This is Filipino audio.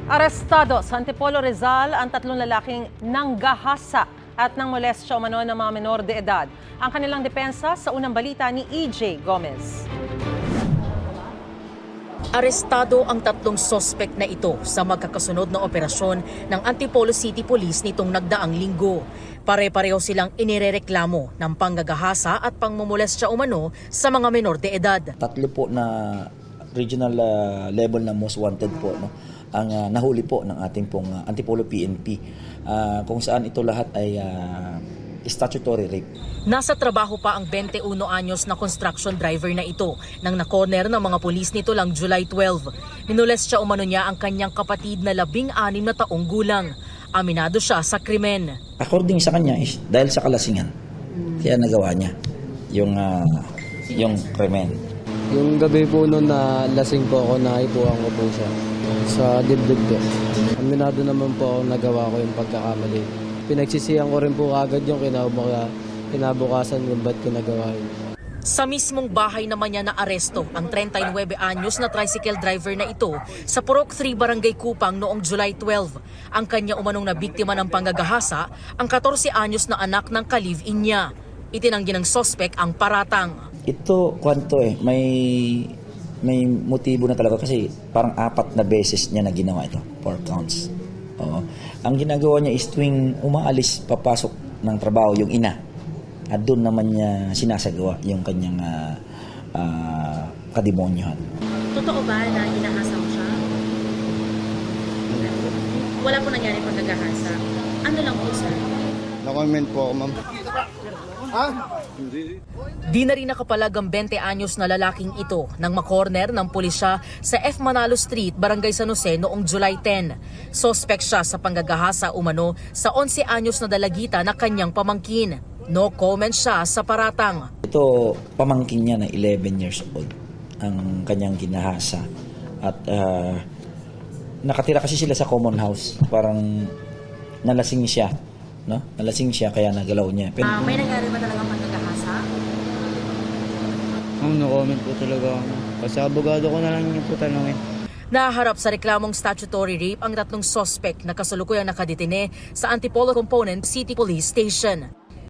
Arestado sa Antipolo, Rizal ang tatlong lalaking nanggahasa at nangmolestya umano ng mga menor de edad. Ang kanilang depensa sa unang balita ni EJ Gomez. Arestado ang tatlong sospek na ito sa magkakasunod na operasyon ng Antipolo City Police nitong nagdaang linggo. Pare-pareho silang inirereklamo ng panggagahasa at pangmumolestya umano sa mga menor de edad. Tatlo po na regional level na most wanted po, no, ang nahuli po ng ating pong Antipolo PNP, kung saan ito lahat ay statutory rape. Nasa trabaho pa ang 21 anyos na construction driver na ito nang na-corner ng mga pulis nito lang July 12. Minolestya umano niya ang kanyang kapatid na 16 na taong gulang. Aminado siya sa krimen. According sa kanya is dahil sa kalasingan, kaya nagawa niya yung krimen. Yung gabi po noon na lasing po ako, naipuan ko po siya sa dibdib po. Aminado naman po ako nagawa ko yung pagkakamali. Pinagsisihan ko rin po agad yung kinabukasan kung ba't ko nagawa yun. Sa mismong bahay naman niya na aresto ang 39 anyos na tricycle driver na ito sa Purok 3 Barangay Kupang noong July 12. Ang kanya umanong na biktima ng panggagahasa, ang 14 anyos na anak ng ka-live-in niya. Itinanggi ng sospek ang paratang. Ito, kwanto may motibo na talaga kasi parang 4 na beses niya na ginawa ito, 4 counts. Oo. Ang ginagawa niya is tuwing umaalis, papasok ng trabaho yung ina, at doon naman niya sinasagawa yung kanyang kademonyohan. Totoo ba na ginahasa mo siya? Wala po nangyari pagkagahasa. Ano lang po, sir? Na-comment po ako, ma'am. Di na rin nakapalag ang 20 anyos na lalaking ito nang makorner ng pulisya sa F. Manalo Street, Barangay San Jose noong July 10. Sospek siya sa panggagahasa umano sa 11 anyos na dalagita na kanyang pamangkin. No comment siya sa paratang. Ito, pamangkin niya na 11 years old ang kanyang ginahasa. At nakatira kasi sila sa common house. Parang nalasing siya. No? Nalasing siya kaya nagalaw niya. Pero, May nangyari ba talagang panggagahasa? No-comment po talaga ako. Kasi abogado ko na lang yung po tanongin. Naharap sa reklamong statutory rape ang tatlong sospek na kasalukuyang nakadetine sa Antipolo Component City Police Station.